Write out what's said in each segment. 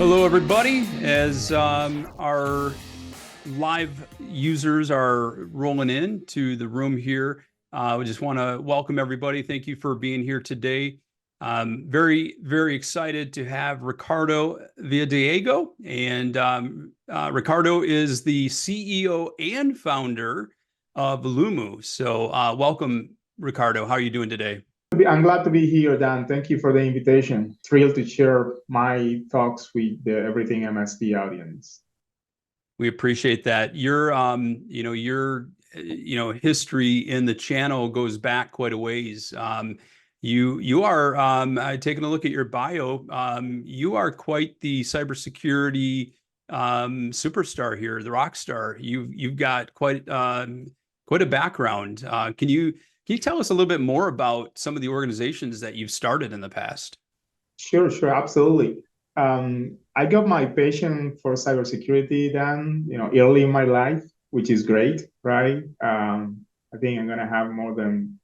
Hello, everybody. As our live users are rolling in to the room here, we just want to welcome everybody. Thank you for being here today. Very, very excited to have Ricardo Villadiego. And Ricardo is the CEO and founder of Lumu. So welcome, Ricardo. How are you doing today? I'm glad to be here, Dan. Thank you for the invitation. Thrilled to share my talks with the Everything MSP audience. We appreciate that. Your history in the channel goes back quite a ways. You are taking a look at your bio. You are quite the cybersecurity superstar here, the rock star. You've got quite a background. Can you tell us a little bit more about some of the organizations that you've started in the past? Sure, absolutely. I got my passion for cybersecurity then, early in my life, which is great, right? I think I'm gonna have more than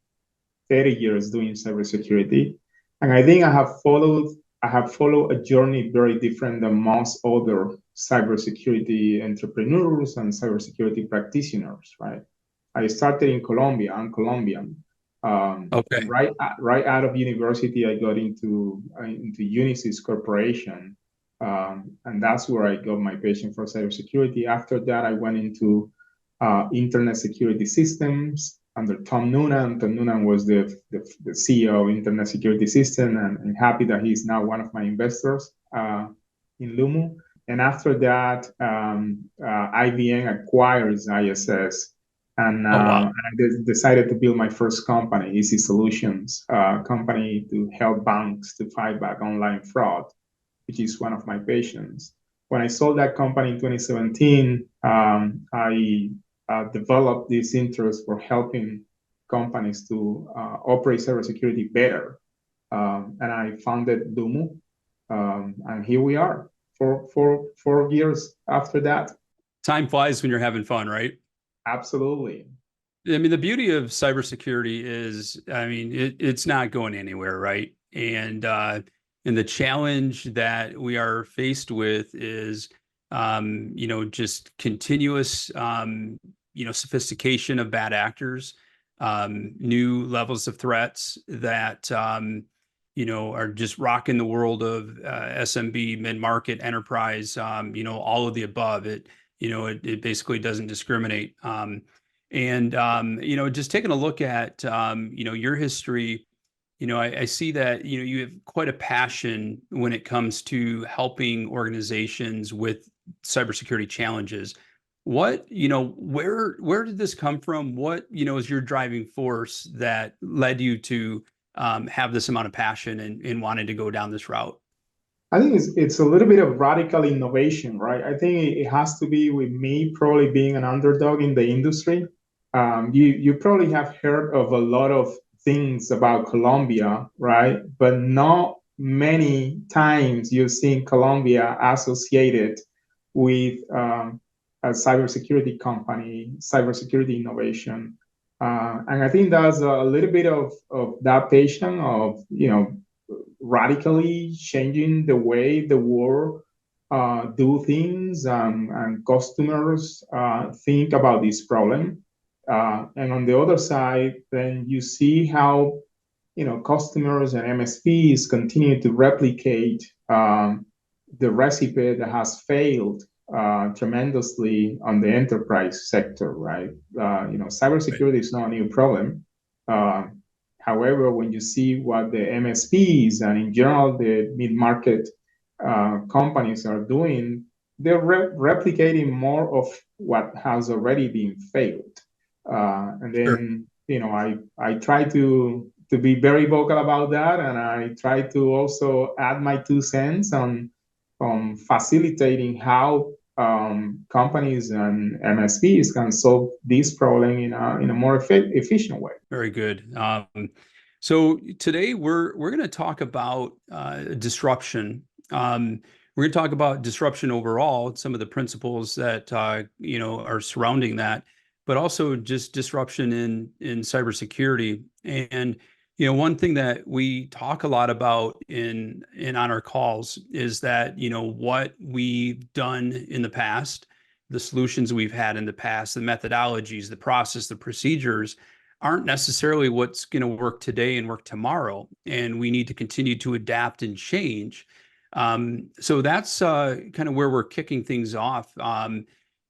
30 years doing cybersecurity, and I think I have followed a journey very different than most other cybersecurity entrepreneurs and cybersecurity practitioners, right? I started in Colombia. I'm Colombian. Okay. Right out of university, I got into Unisys Corporation, and that's where I got my passion for cybersecurity. After that, I went into internet security systems under Tom Noonan. Tom Noonan was the CEO of Internet Security System, and I'm happy that he's now one of my investors in Lumu. And after that, IBM acquires ISS. And Oh, wow. I decided to build my first company, Easy Solutions, company to help banks to fight back online fraud, which is one of my passions. When I sold that company in 2017, I developed this interest for helping companies to operate cybersecurity better. And I founded Lumu, and here we are, 4 years after that. Time flies when you're having fun, right? Absolutely. I mean, the beauty of cybersecurity is, I mean, it's not going anywhere, right? And the challenge that we are faced with is, just continuous, sophistication of bad actors, new levels of threats that, are just rocking the world of SMB, mid-market, enterprise, all of the above. It basically doesn't discriminate. Just taking a look at, your history, I see that, you have quite a passion when it comes to helping organizations with cybersecurity challenges. Where did this come from? What, is your driving force that led you to have this amount of passion and wanting to go down this route? I think it's a little bit of radical innovation, right? I think it has to be with me probably being an underdog in the industry. You probably have heard of a lot of things about Colombia, right? But not many times you've seen Colombia associated with a cybersecurity company, cybersecurity innovation. And I think that's a little bit of that passion of, radically changing the way the world do things, and customers think about this problem. And on the other side, then you see how customers and MSPs continue to replicate the recipe that has failed tremendously on the enterprise sector, right? Cybersecurity is not a new problem. However, when you see what the MSPs and in general the mid-market companies are doing, they're replicating more of what has already been failed. And then, I try to be very vocal about that, and I try to also add my 2 cents on facilitating how companies and MSPs can solve this problem in a more efficient way. Very good. So today we're going to talk about disruption. We're going to talk about disruption overall, some of the principles that are surrounding that, but also just disruption in cybersecurity. And One thing that we talk a lot about in on our calls is that, what we've done in the past, the solutions we've had in the past, the methodologies, the process, the procedures aren't necessarily what's going to work today and work tomorrow. And we need to continue to adapt and change. So that's kind of where we're kicking things off.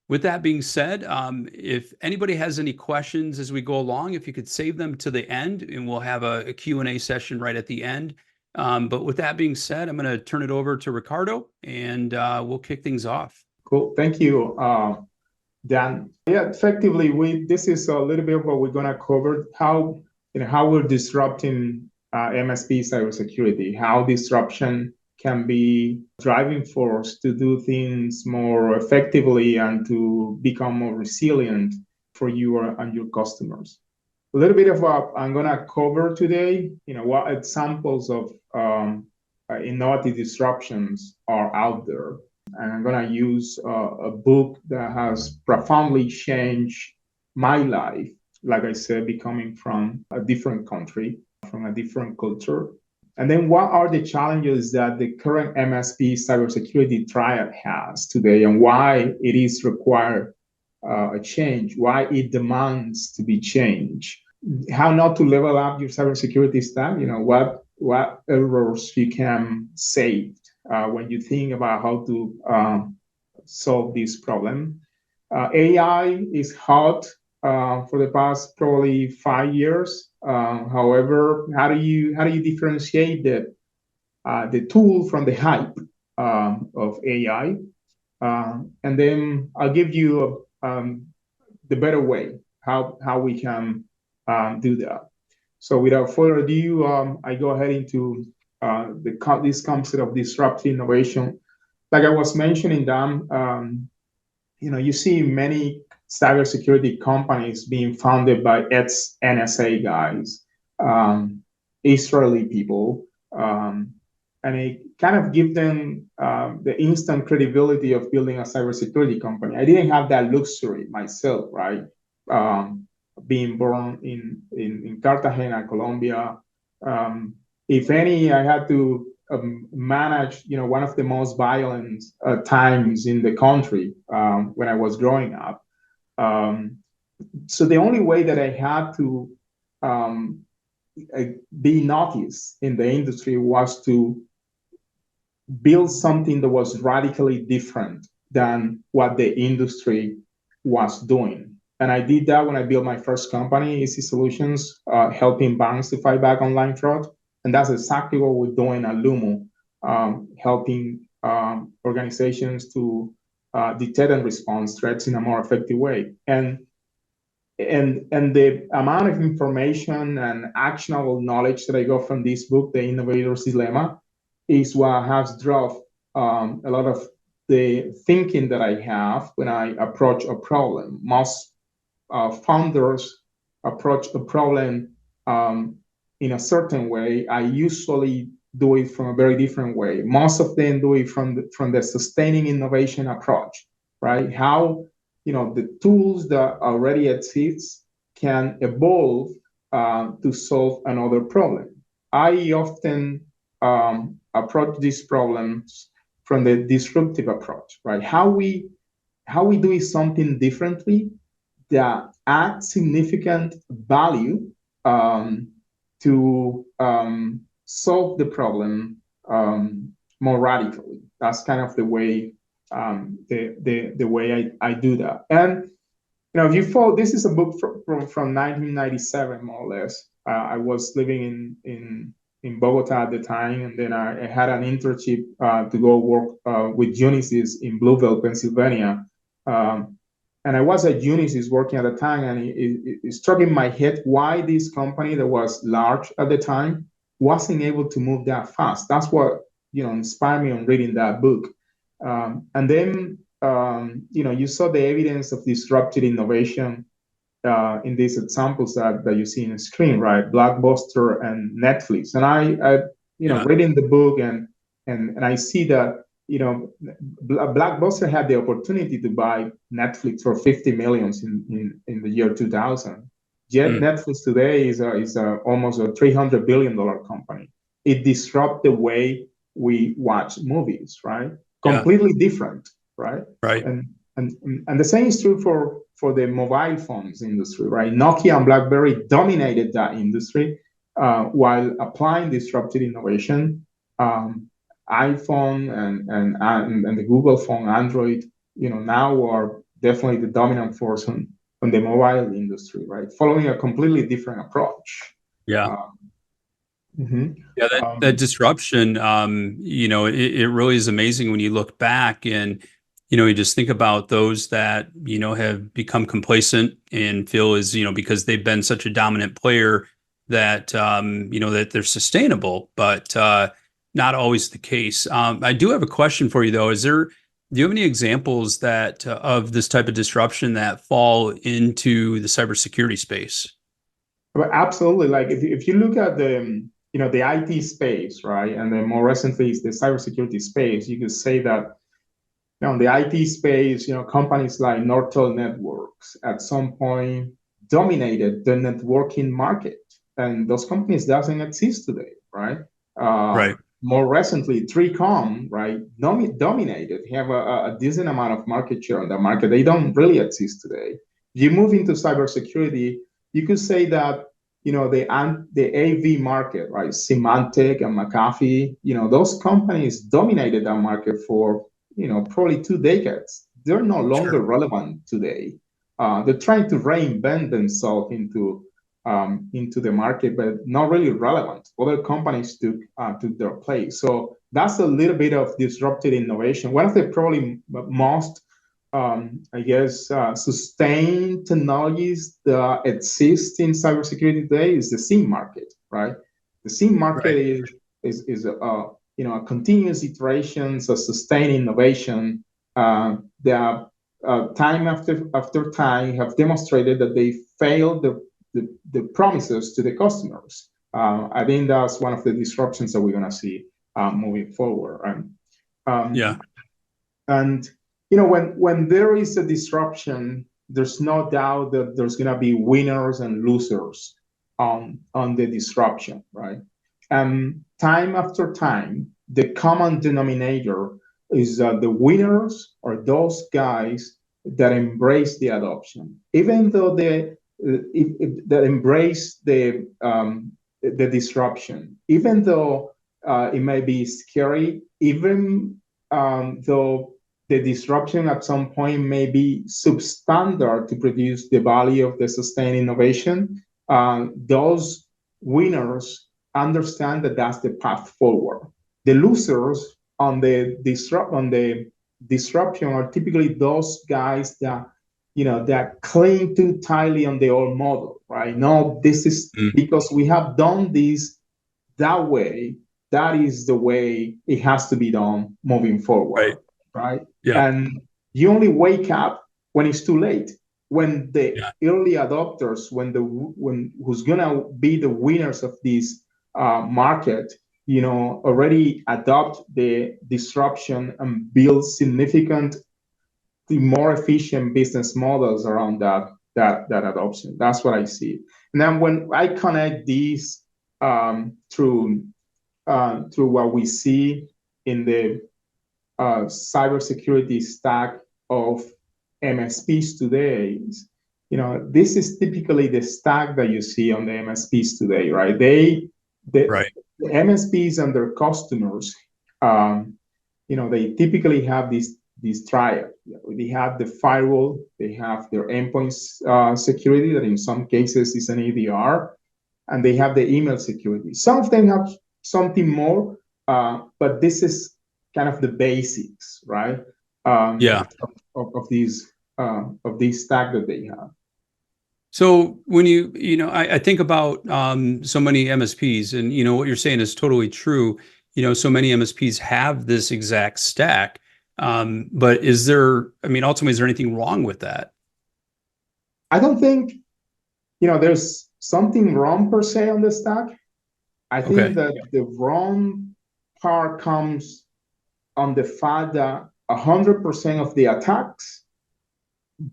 With that being said, if anybody has any questions as we go along, if you could save them to the end, and we'll have a Q&A session right at the end. But with that being said, I'm going to turn it over to Ricardo, and we'll kick things off. Cool. Thank you, Dan. Yeah, effectively, this is a little bit of what we're going to cover, how we're disrupting MSP cybersecurity, how disruption can be driving force to do things more effectively and to become more resilient for you and your customers. A little bit of what I'm going to cover today, what examples of innovative disruptions are out there. And I'm going to use a book that has profoundly changed my life, like I said, becoming from a different country, from a different culture. And then what are the challenges that the current MSP cybersecurity triad has today, and why it is required a change, why it demands to be changed, how not to level up your cybersecurity stack, what errors you can save when you think about how to solve this problem. AI is hot for the past probably 5 years. However, how do you differentiate the tool from the hype of AI? And then I'll give you the better way how we can do that. So without further ado, I go ahead into this concept of disruptive innovation. Like I was mentioning, Dan, you see many cybersecurity companies being founded by ex-NSA guys, Israeli people, and it kind of give them the instant credibility of building a cybersecurity company. I didn't have that luxury myself, right? Being born in Cartagena, Colombia. If any, I had to manage, one of the most violent times in the country when I was growing up. So the only way that I had to be noticed in the industry was to build something that was radically different than what the industry was doing. And I did that when I built my first company, Easy Solutions, helping banks to fight back online fraud. And that's exactly what we're doing at Lumu, helping organizations to detect and respond to threats in a more effective way. And the amount of information and actionable knowledge that I got from this book, The Innovator's Dilemma, is what has drove a lot of the thinking that I have when I approach a problem. Most founders approach the problem in a certain way. I usually do it from a very different way. Most of them do it from the sustaining innovation approach, right? How the tools that already exist can evolve to solve another problem. I often approach these problems from the disruptive approach, right? How we do something differently that adds significant value to solve the problem more radically. That's kind of the way the way I do that. And if you follow, this is a book from 1997, more or less. I was living in Bogota at the time, and then I had an internship to go work with Unisys in Bluebell, Pennsylvania. And I was at Unisys working at the time, and it struck in my head why this company that was large at the time wasn't able to move that fast. That's what inspired me on reading that book. And then you saw the evidence of disruptive innovation in these examples that you see in the screen, right? Blockbuster and Netflix. And I reading the book and I see that Blockbuster had the opportunity to buy Netflix for $50 million in the year 2000. Yet Netflix today is almost a $300 billion company. It disrupts the way we watch movies, right? Completely different, right? Right. And the same is true for the mobile phones industry, right? Nokia and BlackBerry dominated that industry while applying disruptive innovation. iPhone and the Google phone, Android, now are definitely the dominant force on the mobile industry, right? Following a completely different approach. Yeah. Mm-hmm. Yeah, that disruption, it really is amazing when you look back and, you just think about those that, have become complacent and feel as, because they've been such a dominant player that, that they're sustainable, but not always the case. I do have a question for you, though. Do you have any examples that of this type of disruption that fall into the cybersecurity space? But absolutely. Like if you look at the IT space, right, and then more recently is the cybersecurity space, you could say that in the IT space, companies like Nortel Networks at some point dominated the networking market, and those companies doesn't exist today, right? Right. More recently, 3Com, right, dominated, have a decent amount of market share on the market. They don't really exist today. If you move into cybersecurity, you could say that the AV market, right, Symantec and McAfee, those companies dominated that market for probably 2 decades. They're no longer relevant today. They're trying to reinvent themselves into the market, but not really relevant. Other companies took their place. So that's a little bit of disruptive innovation. One of the probably most, sustained technologies that exist in cybersecurity today is the SIEM market, right? The SIEM market is a continuous iterations, a sustained innovation that time after time have demonstrated that they failed the promises to the customers. I think that's one of the disruptions that we're going to see moving forward. And when there is a disruption, there's no doubt that there's going to be winners and losers on the disruption, right? Time after time, the common denominator is that the winners are those guys that embrace the adoption, even though that embrace the disruption, even though it may be scary, even though the disruption at some point may be substandard to produce the value of the sustained innovation. Those winners understand that that's the path forward. The losers on the disruption are typically those guys that that cling too tightly on the old model, right? No, this is because we have done this that way. That is the way it has to be done moving forward, right? Yeah. And you only wake up when it's too late. When the early adopters, when who's gonna be the winners of this market, already adopt the disruption and build significant, more efficient business models around that adoption. That's what I see. And then when I connect these through what we see in the cybersecurity stack of MSPs today, this is typically the stack that you see on the MSPs today, right? The MSPs and their customers, they typically have this triad. They have the firewall, they have their endpoint security that in some cases is an EDR, and they have the email security. Some of them have something more, but this is kind of the basics, right? Of these stack that they have. So when I think about so many MSPs, and what you're saying is totally true. So many MSPs have this exact stack, but ultimately, is there anything wrong with that? I don't think there's something wrong per se on the stack. I think that the wrong part comes on the fact that 100% of the attacks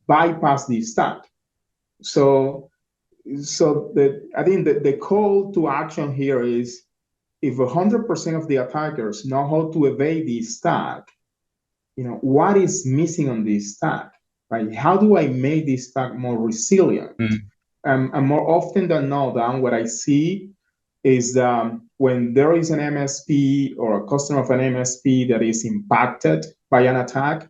bypass the stack. So so I think the call to action here is, if 100% of the attackers know how to evade the stack, what is missing on this stack, right? How do I make this stack more resilient? And more often than not, what I see is when there is an MSP or a customer of an MSP that is impacted by an attack,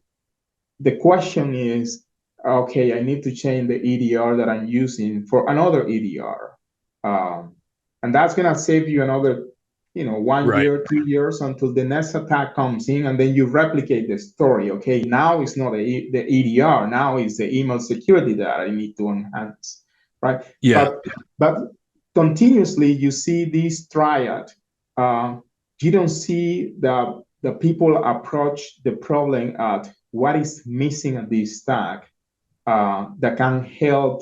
the question is, okay, I need to change the EDR that I'm using for another EDR. And that's going to save you another 1 year, 2 years until the next attack comes in, and then you replicate the story. Okay, now it's not the EDR, now it's the email security that I need to enhance, right? Yeah. But continuously you see this triad. You don't see the people approach the problem at what is missing at this stack that can help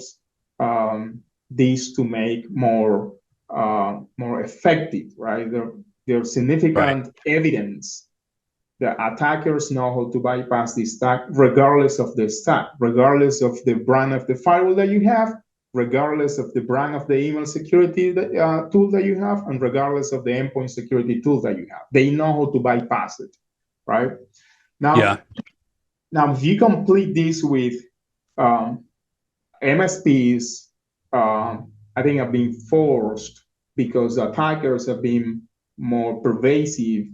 this to make more effective, right? There's significant evidence that attackers know how to bypass this stack, regardless of the stack, regardless of the brand of the firewall that you have, regardless of the brand of the email security tool that you have, and regardless of the endpoint security tools that you have. They know how to bypass it, right? Now, if you complete this with MSPs, I think have been forced, because attackers have been more pervasive,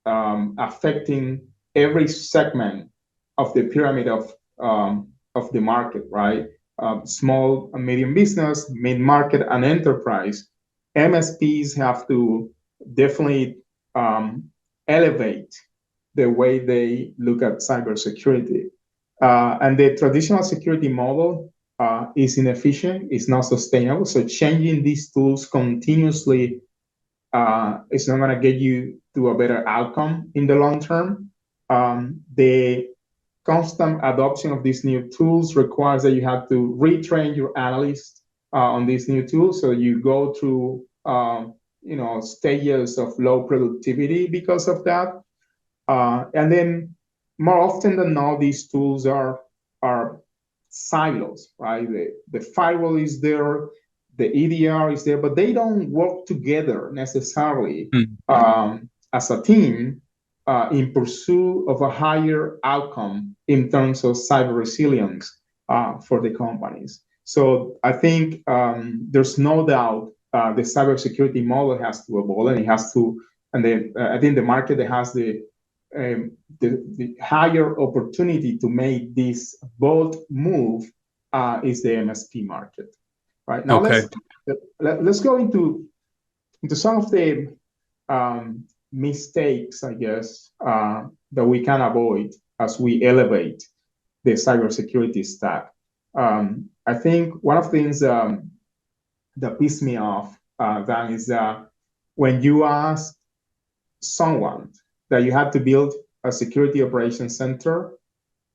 affecting every segment of the pyramid of the market, right? Small and medium business, mid-market, and enterprise. MSPs have to definitely elevate the way they look at cybersecurity. And the traditional security model is inefficient, it's not sustainable. So changing these tools continuously is not going to get you to a better outcome in the long term. The constant adoption of these new tools requires that you have to retrain your analysts on these new tools. So you go through stages of low productivity because of that. And then more often than not, these tools are silos, right? The firewall is there, the EDR is there, but they don't work together necessarily as a team in pursuit of a higher outcome in terms of cyber resilience for the companies. So I think there's no doubt the cybersecurity model has to evolve, and it has to, and then I think the market that has the higher opportunity to make this bold move is the MSP market. Right now, let's go into some of the mistakes, I guess, that we can avoid as we elevate the cybersecurity stack. I think one of the things that pissed me off, Dan, is that when you ask someone that you had to build a security operations center,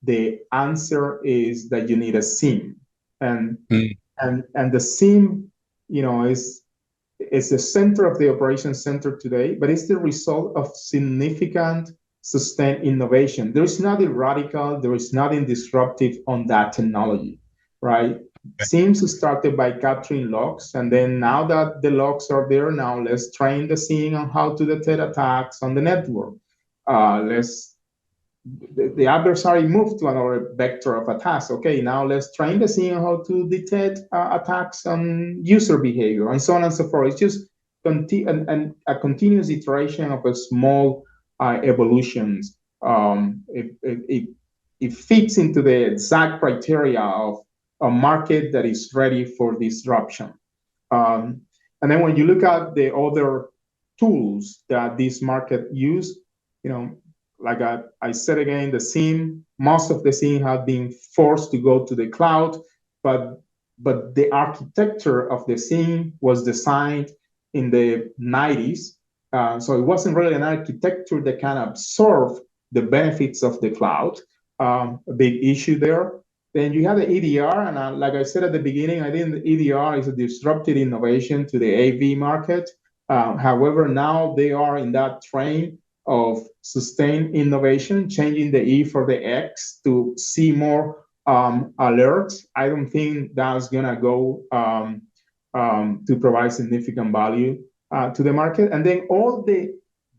the answer is that you need a SIEM. And the SIEM, is the center of the operations center today, but it's the result of significant sustained innovation. There is nothing radical, there is nothing disruptive on that technology, right? SIEMs started by capturing logs, and then now that the logs are there, now let's train the SIEM on how to detect attacks on the network. The adversary moved to another vector of attacks. Okay, now let's train the SIEM on how to detect attacks on user behavior, and so on and so forth. It's just a continuous iteration of a small evolutions. It fits into the exact criteria of a market that is ready for disruption. And then when you look at the other tools that this market use, like I said again, the SIEM, most of the SIEM have been forced to go to the cloud, but the architecture of the SIEM was designed in the 90s. So it wasn't really an architecture that can absorb the benefits of the cloud. A big issue there. Then you have the EDR, and like I said at the beginning, I think the EDR is a disruptive innovation to the AV market. However, now they are in that train of sustained innovation, changing the E for the X to see more alerts, I don't think that's gonna go to provide significant value to the market. And then all the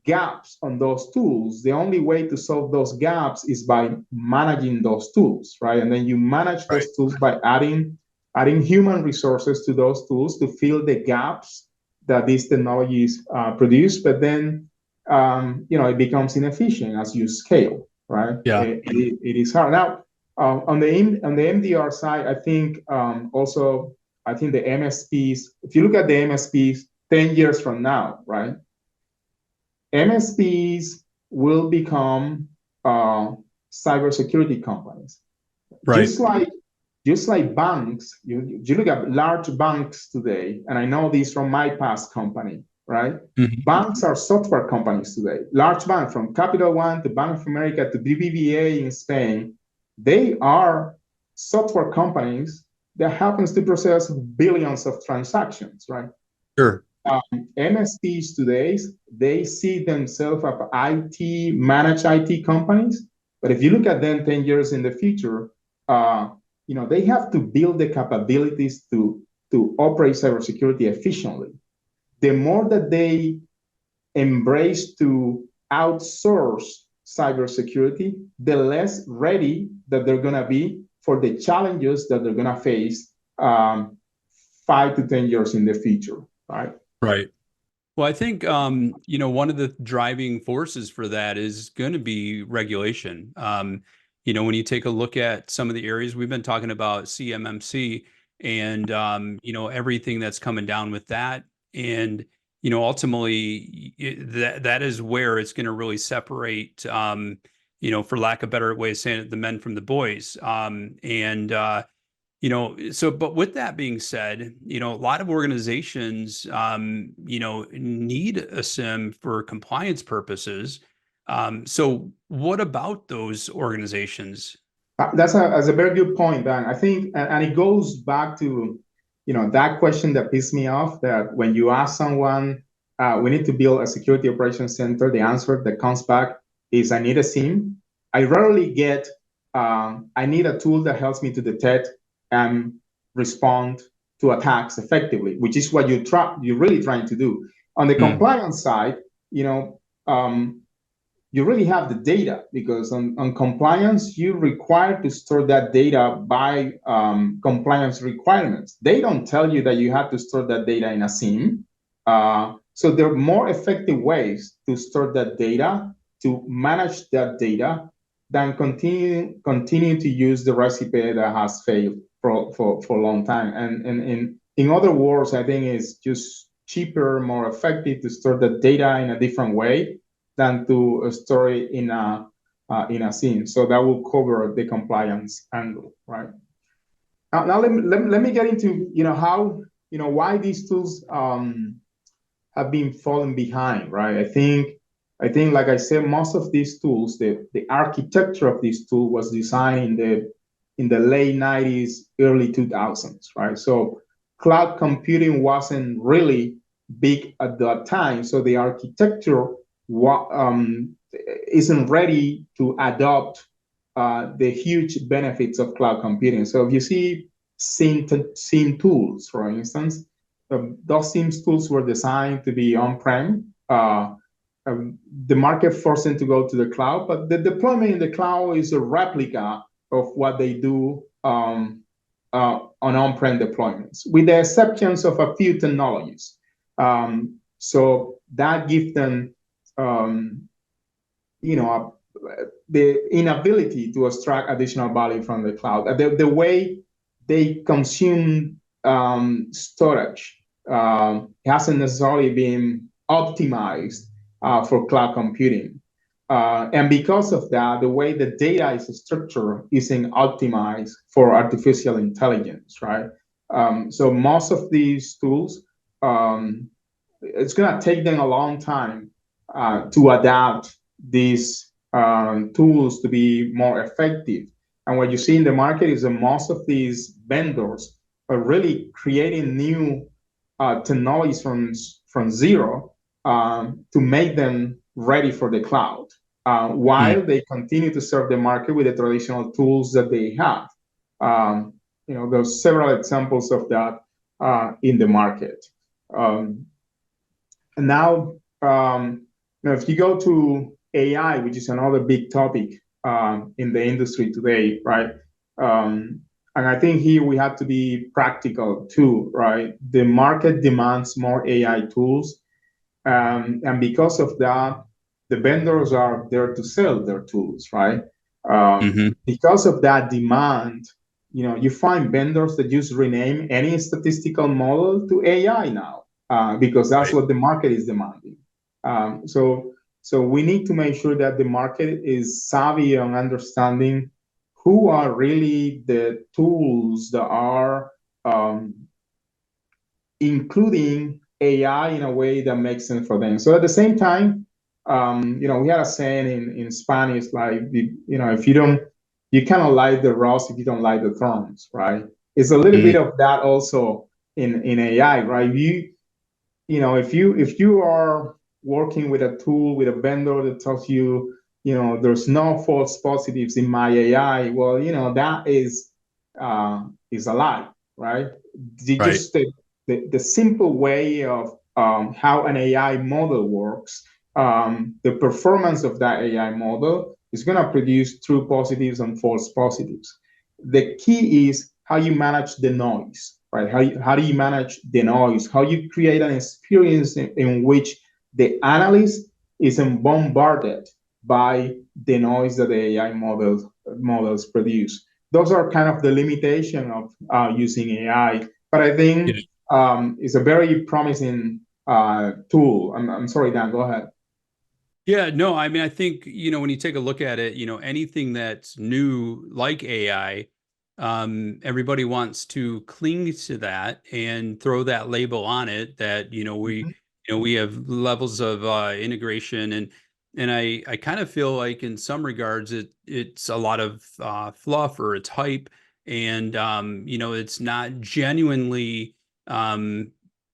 gaps on those tools, the only way to solve those gaps is by managing those tools, right? And then you manage those tools by adding human resources to those tools to fill the gaps that these technologies produce. But then, it becomes inefficient as you scale, right? Yeah. It is hard. Now, on the MDR side, I think also, I think the MSPs, if you look at the MSPs 10 years from now, right? MSPs will become cybersecurity companies. Right. Just like banks, you look at large banks today, and I know this from my past company, right? Mm-hmm. Banks are software companies today. Large banks, from Capital One to Bank of America to BBVA in Spain, they are software companies that happens to process billions of transactions, right? Sure. MSPs today, they see themselves as IT, managed IT companies. But if you look at them 10 years in the future, they have to build the capabilities to operate cybersecurity efficiently. The more that they embrace to outsource cybersecurity, the less ready that they're going to be for the challenges that they're going to face 5 to 10 years in the future, right? Right. Well, I think, one of the driving forces for that is going to be regulation. When you take a look at some of the areas we've been talking about, CMMC, and, everything that's coming down with that. And, ultimately, that is where it's going to really separate, for lack of a better way of saying it, the men from the boys. But with that being said, a lot of organizations, need a SIM for compliance purposes. So what about those organizations? That's a very good point, Dan. I think, and it goes back to, that question that pissed me off, that when you ask someone, we need to build a security operations center, the answer that comes back is, I need a SIM. I rarely get, I need a tool that helps me to detect and respond to attacks effectively, which is what you're really trying to do. On the compliance side, you really have the data, because on compliance, you're required to store that data by compliance requirements. They don't tell you that you have to store that data in a SIM. So there are more effective ways to store that data, to manage that data, than continue to use the recipe that has failed for a long time. And in other words, I think it's just cheaper, more effective to store the data in a different way than to store it in a SIM. So that will cover the compliance angle, right? Now let me get into how why these tools have been falling behind, right? I think like I said, most of these tools, the architecture of this tool was designed in the late 90s, early 2000s, right? So cloud computing wasn't really big at that time. So the architecture isn't ready to adopt the huge benefits of cloud computing. So if you see SIM tools, for instance, those SIM tools were designed to be on-prem. The market forced them to go to the cloud, but the deployment in the cloud is a replica of what they do on on-prem deployments, with the exceptions of a few technologies. So that gives them the inability to extract additional value from the cloud. The way they consume storage hasn't necessarily been optimized for cloud computing. And because of that, the way the data is structured isn't optimized for artificial intelligence, right? So most of these tools, it's going to take them a long time to adapt these tools to be more effective. And what you see in the market is that most of these vendors are really creating new technologies from zero to make them ready for the cloud, while they continue to serve the market with the traditional tools that they have. There's several examples of that in the market. And now, if you go to AI, which is another big topic in the industry today, right? And I think here we have to be practical too, right? The market demands more AI tools. And because of that, the vendors are there to sell their tools, right? Because of that demand, you find vendors that just rename any statistical model to AI now, because that's what the market is demanding. So we need to make sure that the market is savvy on understanding who are really the tools that are including AI in a way that makes sense for them. So at the same time, we had a saying in Spanish, like, if you cannot like the rose if you don't like the thorns, right? It's a little bit of that also in AI, right? If you are working with a tool, with a vendor that tells you, there's no false positives in my AI, well, that is a lie, right? Just the simple way of how an AI model works, the performance of that AI model is going to produce true positives and false positives. The key is how you manage the noise, right? How do you manage the noise? How you create an experience in which the analyst isn't bombarded by the noise that the AI models produce. Those are kind of the limitation of using AI. But I think it's a very promising tool. I'm sorry, Dan, go ahead. Yeah, no, I mean, I think, when you take a look at it, anything that's new like AI, everybody wants to cling to that and throw that label on it that, we have levels of integration, and I kind of feel like in some regards it's a lot of fluff, or it's hype, and it's not genuinely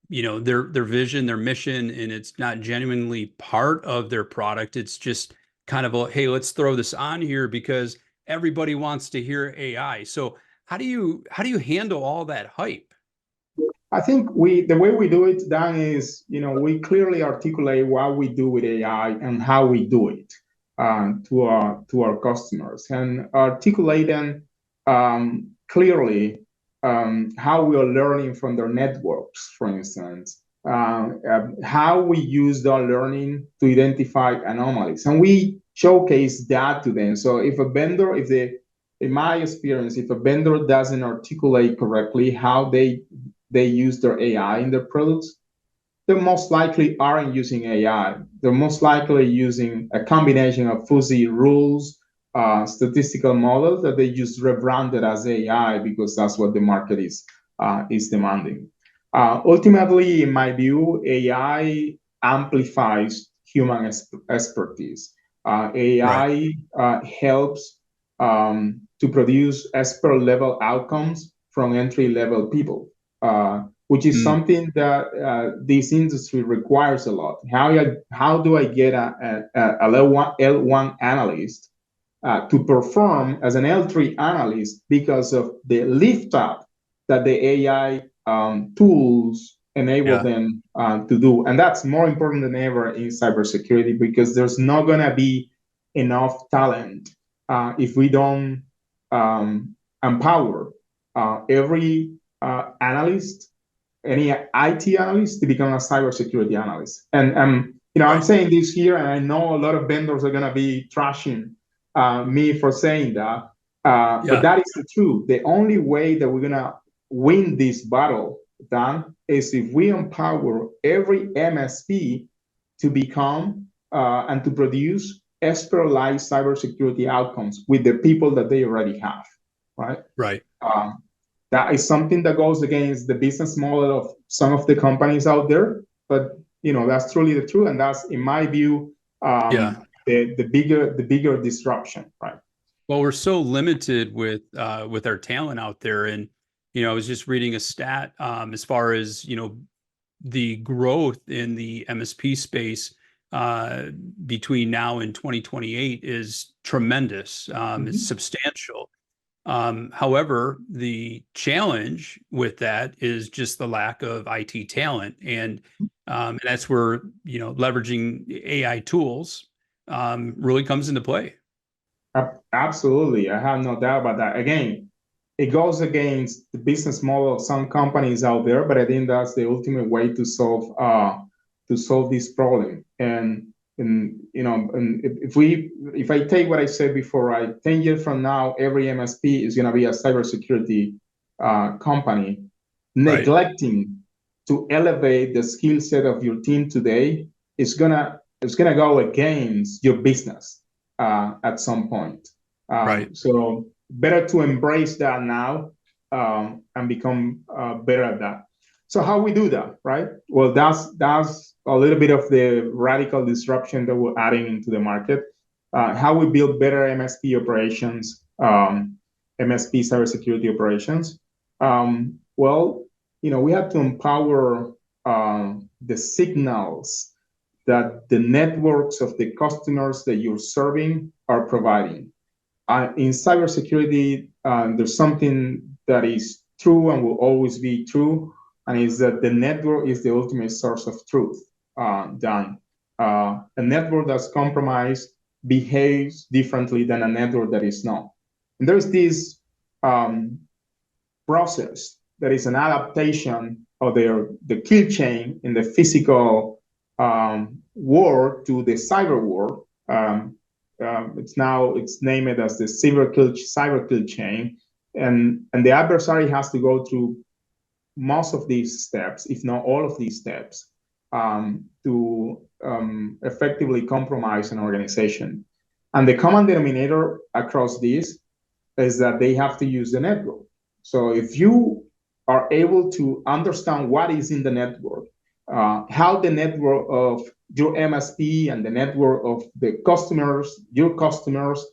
their vision, their mission, and it's not genuinely part of their product. It's just kind of a, hey, let's throw this on here because everybody wants to hear AI. So how do you handle all that hype? I think the way we do it, Dan, is we clearly articulate what we do with AI and how we do it to our customers, and articulating clearly how we are learning from their networks, for instance, how we use that learning to identify anomalies, and we showcase that to them. So if a vendor, in my experience, if a vendor doesn't articulate correctly how they use their AI in their products, they most likely aren't using AI. They're most likely using a combination of fuzzy rules, statistical models that they just rebranded as AI because that's what the market is demanding. Ultimately, in my view, AI amplifies human expertise. AI helps to produce expert level outcomes from entry level people. Which is something that this industry requires a lot. How do I get a L1 analyst to perform as an L3 analyst because of the lift up that the AI tools enable them to do? And that's more important than ever in cybersecurity, because there's not going to be enough talent if we don't empower every analyst, any IT analyst, to become a cybersecurity analyst. And I'm saying this here, and I know a lot of vendors are going to be trashing me for saying that, but that is the truth. The only way that we're going to win this battle, Dan, is if we empower every MSP to become and to produce expert-like cybersecurity outcomes with the people that they already have, right? Right. That is something that goes against the business model of some of the companies out there, but that's truly the truth, and that's, in my view, the bigger disruption, right? Well, we're so limited with our talent out there, and I was just reading a stat as far as the growth in the MSP space between now and 2028 is tremendous. It's substantial. However, the challenge with that is just the lack of IT talent, and that's where leveraging AI tools really comes into play. Absolutely, I have no doubt about that. Again, it goes against the business model of some companies out there, but I think that's the ultimate way to solve this problem. And if I take what I said before, right, 10 years from now, every MSP is going to be a cybersecurity company. Right. Neglecting to elevate the skill set of your team today is gonna go against your business at some point. Right. So better to embrace that now and become better at that. So how we do that, right? Well, that's a little bit of the radical disruption that we're adding into the market. How we build better MSP operations, MSP cybersecurity operations. Well, we have to empower the signals that the networks of the customers that you're serving are providing. In cybersecurity, there's something that is true and will always be true, and is that the network is the ultimate source of truth. A network that's compromised behaves differently than a network that is not. And there's this process that is an adaptation of the kill chain in the physical world to the cyber world. It's named as the cyber kill chain, and the adversary has to go through most of these steps, if not all of these steps, to effectively compromise an organization. And the common denominator across this is that they have to use the network. So if you are able to understand what is in the network, how the network of your MSP and the network of your customers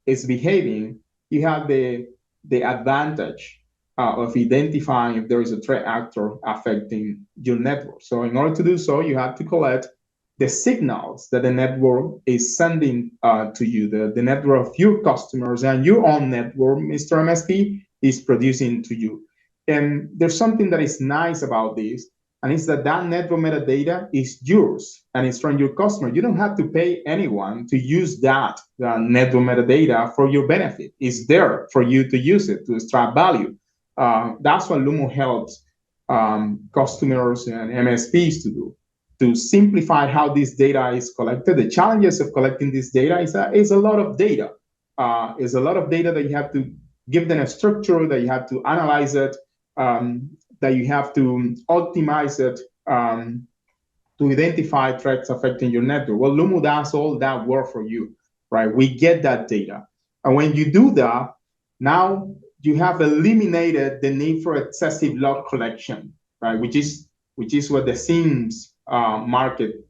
is behaving, you have the advantage of identifying if there is a threat actor affecting your network. So in order to do so, you have to collect the signals that the network is sending to you, the network of your customers and your own network, Mr. MSP, is producing to you. And there's something that is nice about this, and it's that network metadata is yours and it's from your customer. You don't have to pay anyone to use that network metadata for your benefit. It's there for you to use it, to extract value. That's what Lumu helps customers and MSPs to do, to simplify how this data is collected. The challenges of collecting this data is a lot of data. Is a lot of data that you have to give them a structure, that you have to analyze it, that you have to optimize it to identify threats affecting your network. Well, Lumu does all that work for you, right? We get that data. And when you do that, now you have eliminated the need for excessive log collection, right? Which is what the SIEMs market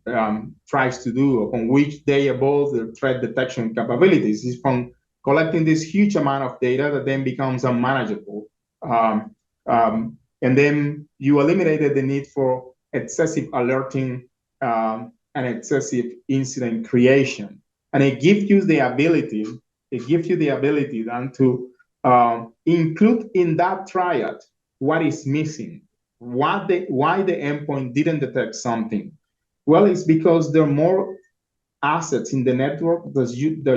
tries to do, upon which they evolve their threat detection capabilities, is from collecting this huge amount of data that then becomes unmanageable. And then you eliminated the need for excessive alerting and excessive incident creation. And it gives you the ability then to include in that triad what is missing, why the endpoint didn't detect something. Well, it's because there are more assets in the network that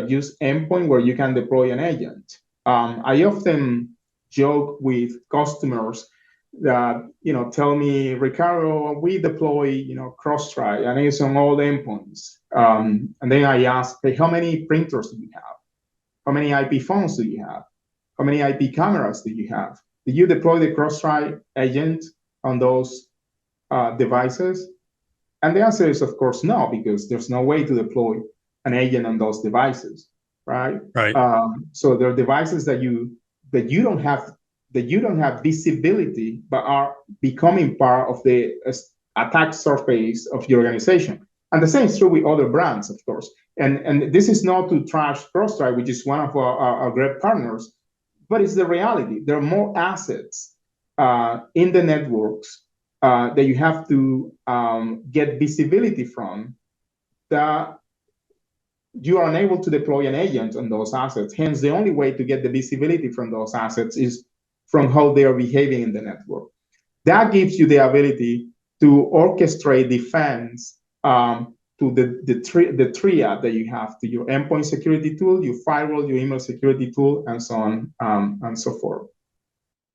use endpoint where you can deploy an agent. I often joke with customers that tell me, Ricardo, we deploy CrosstrAI and it's on all the endpoints. And then I ask, hey, how many printers do you have? How many IP phones do you have? How many IP cameras do you have? Did you deploy the CrosstrAI agent on those devices? And the answer is, of course, no, because there's no way to deploy an agent on those devices, right? Right. So there are devices that you don't have visibility, but are becoming part of the attack surface of your organization. And the same is true with other brands, of course. And this is not to trash CrosstrAI, which is one of our great partners, but it's the reality. There are more assets in the networks that you have to get visibility from, that you are unable to deploy an agent on those assets. Hence, the only way to get the visibility from those assets is from how they are behaving in the network. That gives you the ability to orchestrate defense to the triad that you have, to your endpoint security tool, your firewall, your email security tool, and so on and so forth.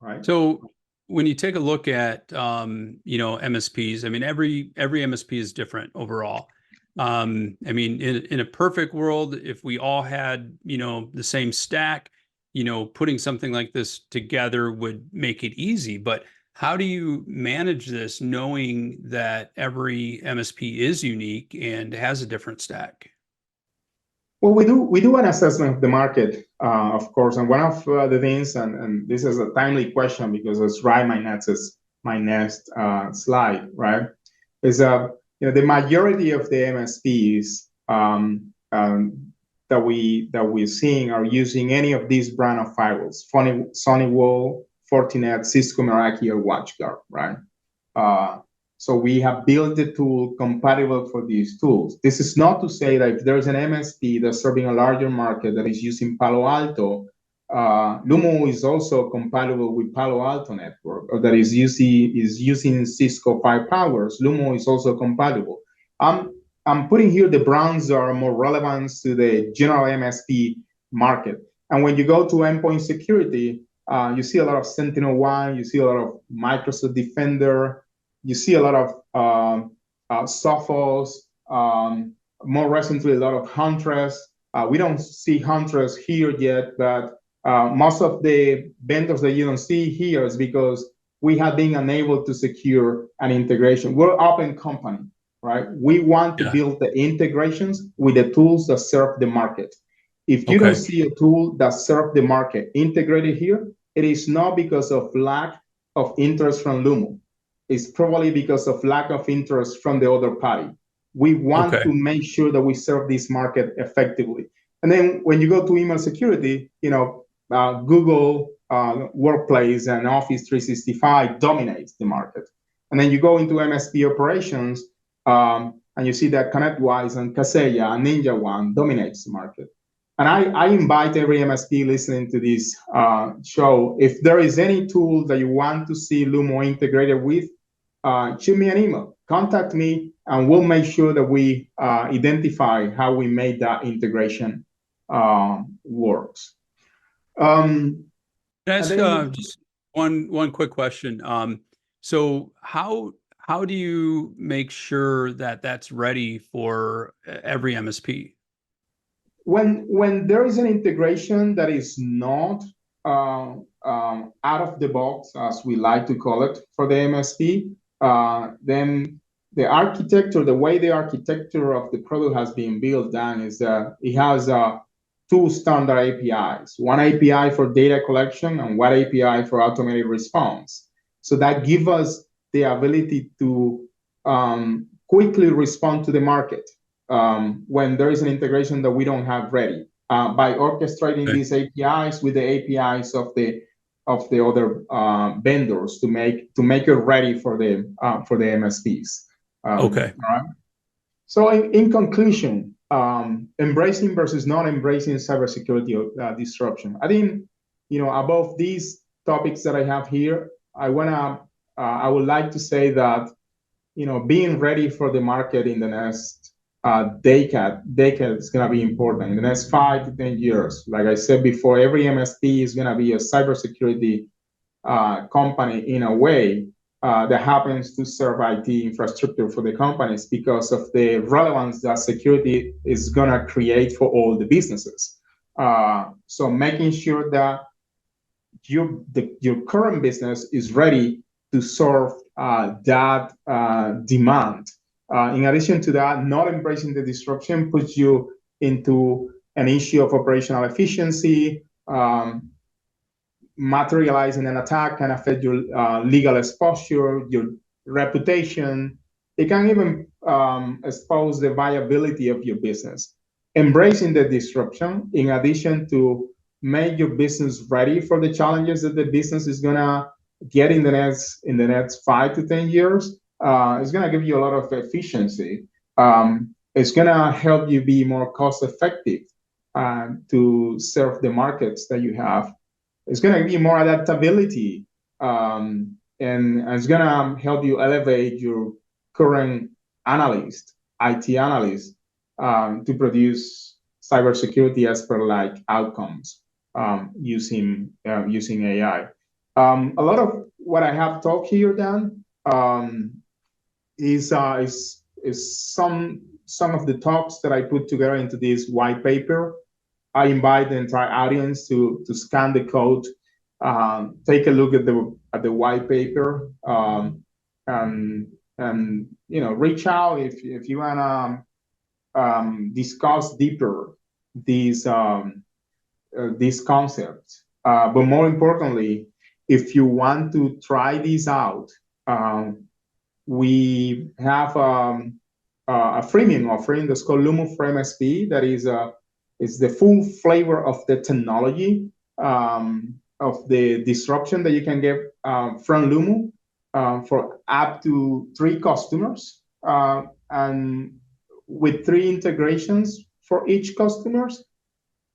Right. So when you take a look at MSPs, I mean every MSP is different overall. I mean, in a perfect world, if we all had the same stack, putting something like this together would make it easy. But how do you manage this, knowing that every MSP is unique and has a different stack? Well, we do an assessment of the market, of course, and one of the things, and this is a timely question because it's right my next slide, right? Is the majority of the MSPs that we're seeing are using any of these brand of firewalls: Sonnywall, Fortinet, Cisco, Meraki, or WatchGuard, right? So we have built the tool compatible for these tools. This is not to say that if there's an MSP that's serving a larger market that is using Palo Alto, Lumu is also compatible with Palo Alto network, or that is using Cisco Firepowers. Lumu is also compatible. I'm putting here the brands that are more relevant to the general MSP market. And when you go to endpoint security, you see a lot of SentinelOne, you see a lot of Microsoft Defender, you see a lot of Sophos, more recently a lot of Huntress. We don't see Huntress here yet, but most of the vendors that you don't see here is because we have been unable to secure an integration. We're an open company, right? We want to build the integrations with the tools that serve the market. If you don't see a tool that serves the market integrated here, it is not because of lack of interest from Lumu. It's probably because of lack of interest from the other party. We want to make sure that we serve this market effectively. And then when you go to email security, Google Workplace and Office 365 dominates the market. And then you go into MSP operations, and you see that ConnectWise and Kaseya and NinjaOne dominates the market. And I invite every MSP listening to this show, if there is any tool that you want to see Lumo integrated with, shoot me an email, contact me, and we'll make sure that we identify how we made that integration works. Can I ask just one quick question? So how do you make sure that that's ready for every MSP? When there is an integration that is not out of the box, as we like to call it, for the MSP, then the architecture, the way the architecture of the product has been built down is that it has two standard APIs, one API for data collection and one API for automated response. So that gives us the ability to quickly respond to the market when there is an integration that we don't have ready, by orchestrating these APIs with the APIs of the other vendors to make it ready for the MSPs. All right. So in conclusion, embracing versus not embracing cybersecurity disruption. I think above these topics that I have here, I would like to say that being ready for the market in the next decade is going to be important. In the next 5 to 10 years, like I said before, every MSP is going to be a cybersecurity company in a way that happens to serve IT infrastructure for the companies because of the relevance that security is going to create for all the businesses. So making sure that your current business is ready to serve that demand. In addition to that, not embracing the disruption puts you into an issue of operational efficiency. Materializing an attack can affect your legal exposure, your reputation. It can even expose the viability of your business. Embracing the disruption, in addition to make your business ready for the challenges that the business is gonna get in the next 5 to 10 years, is gonna give you a lot of efficiency. It's going to help you be more cost effective to serve the markets that you have. It's going to be more adaptability, and it's going to help you elevate your current analyst, IT analyst, to produce cybersecurity expert-like outcomes using AI. A lot of what I have talked here, Dan, is some of the talks that I put together into this white paper. I invite the entire audience to scan the code, take a look at the white paper, and reach out if you wanna discuss deeper these concepts. But more importantly, if you want to try this out, we have a freemium offering that's called Lumu for MSP. That is the full flavor of the technology, of the disruption that you can get from Lumu for up to 3 customers, and with 3 integrations for each customers,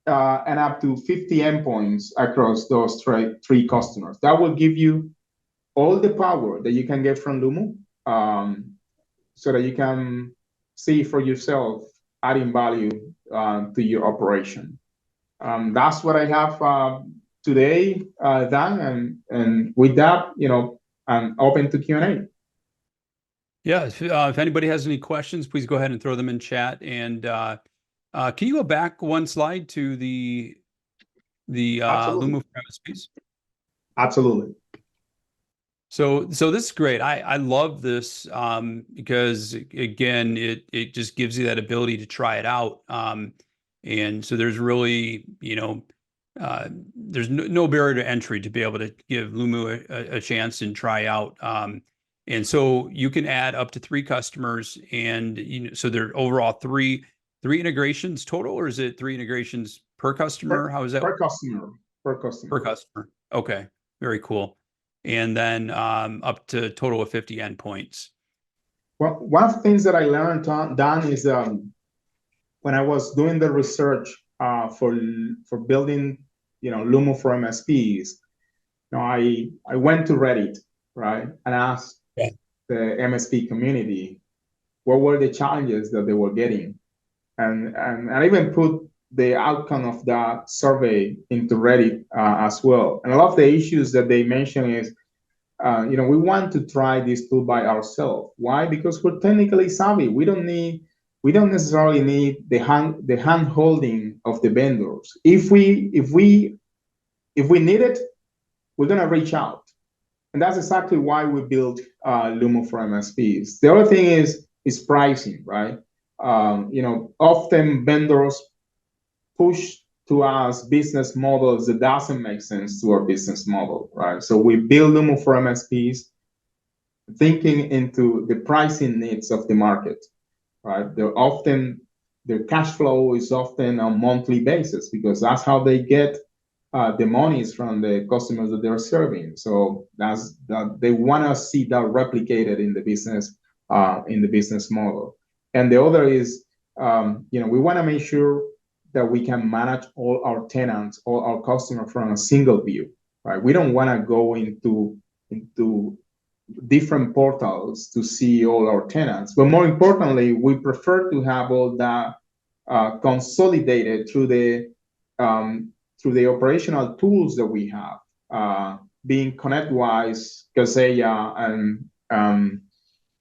and up to 50 endpoints across those 3 customers. That will give you all the power that you can get from Lumu, so that you can see for yourself adding value to your operation. That's what I have today, Dan, and with that, I'm open to Q&A. Yeah, if anybody has any questions, please go ahead and throw them in chat. And can you go back one slide to the Lumu for MSPs? Absolutely. So this is great. I love this because again, it just gives you that ability to try it out. And so there's really, there's no barrier to entry to be able to give Lumu a chance and try out. And so you can add up to 3 customers, and so there are overall three integrations total, or is it 3 integrations per customer? How is that? Per customer. Per customer. Okay, very cool. And then up to a total of 50 endpoints. Well, one of the things that I learned, Dan, is when I was doing the research for building, Lumu for MSPs, I went to Reddit, right, and asked the MSP community what were the challenges that they were getting, and I even put the outcome of that survey into Reddit as well. And a lot of the issues that they mention is, we want to try this tool by ourselves. Why? Because we're technically savvy. We don't necessarily need the hand holding of the vendors. If we need it, we're gonna reach out, and that's exactly why we built Lumu for MSPs. The other thing is pricing, right? Often vendors push to us business models that doesn't make sense to our business model, right? So we build Lumu for MSPs thinking into the pricing needs of the market, right? Their cash flow is often on a monthly basis because that's how they get the monies from the customers that they're serving. So they want to see that replicated in the business model. And the other is, we want to make sure that we can manage all our tenants, all our customers from a single view, right? We don't want to go into different portals to see all our tenants, but more importantly, we prefer to have all that consolidated through the operational tools that we have, being ConnectWise, Kaseya, and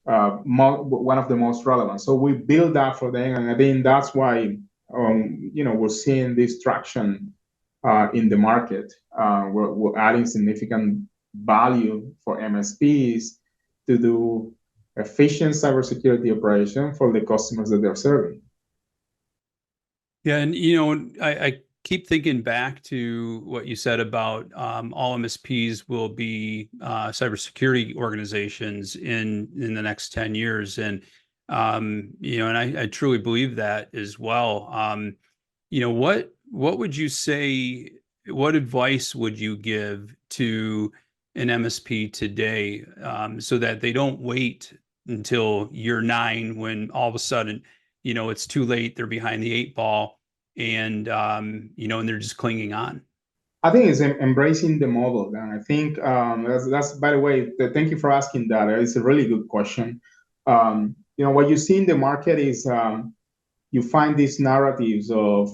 one of the most relevant. So we build that for them, and I think that's why we're seeing this traction in the market. We're adding significant value for MSPs to do efficient cybersecurity operation for the customers that they're serving. Yeah, and I keep thinking back to what you said about all MSPs will be cybersecurity organizations in the next 10 years, and and I truly believe that as well. What would you say? What advice would you give to an MSP today, so that they don't wait until year 9 when all of a sudden, it's too late. They're behind the 8 ball, and and they're just clinging on. I think it's embracing the model, and I think that's by the way. Thank you for asking that. It's a really good question. What you see in the market is you find these narratives of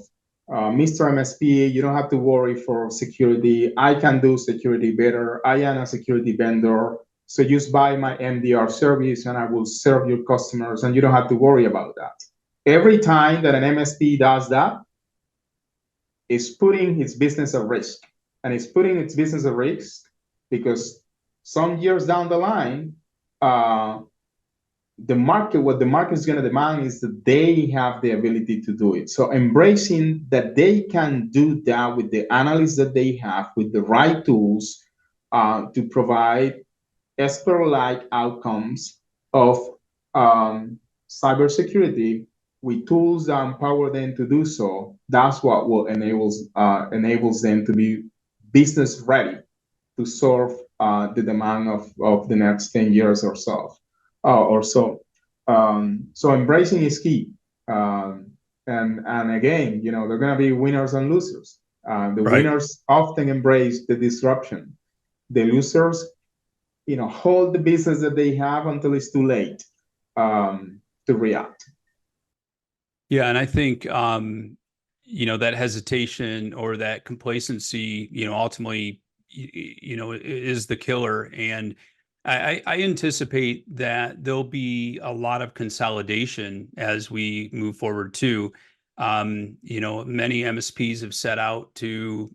Mr. MSP, you don't have to worry for security. I can do security better. I am a security vendor. So just buy my MDR service and I will serve your customers and you don't have to worry about that. Every time that an MSP does that, it's putting its business at risk. And it's putting its business at risk because some years down the line, what the market is going to demand is that they have the ability to do it. So embracing that they can do that with the analysts that they have, with the right tools to provide expert-like outcomes of cybersecurity with tools that empower them to do so. That's what will enables them to be business ready to serve the demand of the next 10 years or so. So embracing is key. And again, they're going to be winners and losers. The Right. winners often embrace the disruption. The losers, hold the business that they have until it's too late to react. Yeah, and I think that hesitation or that complacency, ultimately, is the killer. And I anticipate that there'll be a lot of consolidation as we move forward too. Many MSPs have set out to,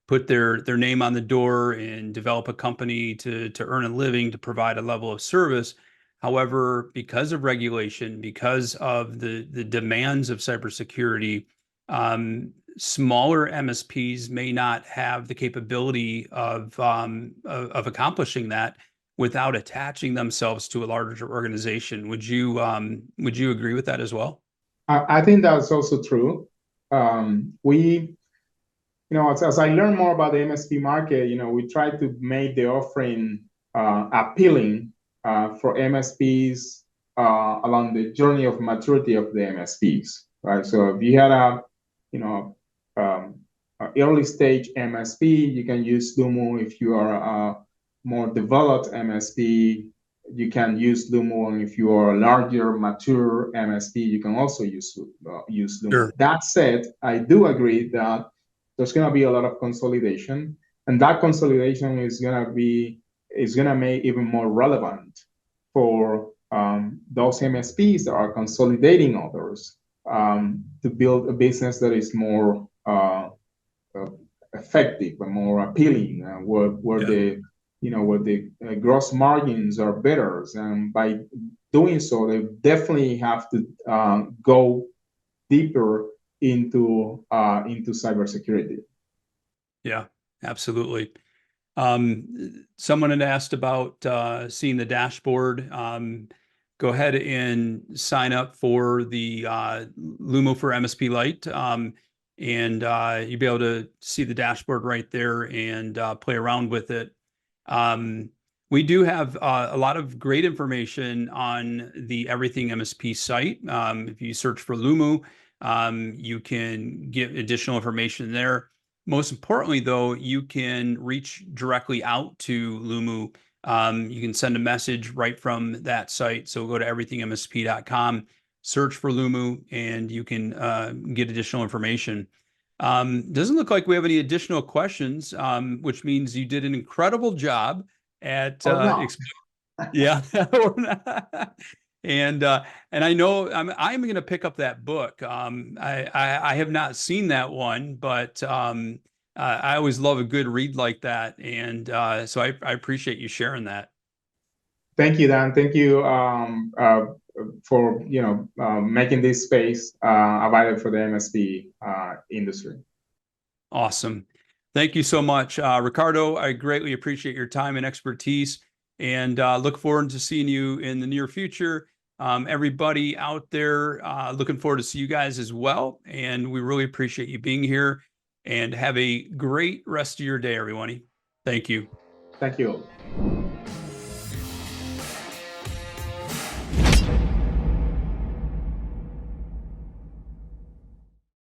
put their name on the door and develop a company to earn a living, to provide a level of service. However, because of regulation, because of the demands of cybersecurity, smaller MSPs may not have the capability of accomplishing that without attaching themselves to a larger organization. Would you agree with that as well? I think that's also true. As I learn more about the MSP market, we try to make the offering appealing for MSPs along the journey of maturity of the MSPs, right? So if you had a early stage MSP, you can use Lumu. If you are a more developed MSP, you can use Lumu. And if you are a larger, mature MSP, you can also use Lumu. Sure. That said, I do agree that there's going to be a lot of consolidation, and that consolidation is going to make even more relevant for those MSPs that are consolidating others to build a business that is more effective and more appealing, where the gross margins are better. And by doing so, they definitely have to go deeper into cybersecurity. Yeah, absolutely. Someone had asked about seeing the dashboard. Go ahead and sign up for the Lumu for MSP Lite, and you'll be able to see the dashboard right there and play around with it. We do have a lot of great information on the Everything MSP site. If you search for Lumu, you can get additional information there. Most importantly, though, you can reach directly out to Lumu. You can send a message right from that site. So go to everythingmsp.com, search for Lumu, and you can get additional information. Doesn't look like we have any additional questions, which means you did an incredible job at yeah. And I know I'm going to pick up that book. I have not seen that one, but I always love a good read like that, and so I appreciate you sharing that. Thank you, Dan. Thank you for making this space available for the MSP industry. Awesome. Thank you so much, Ricardo. I greatly appreciate your time and expertise, and look forward to seeing you in the near future. Everybody out there, looking forward to see you guys as well. And we really appreciate you being here, and have a great rest of your day, everyone. Thank you. Thank you.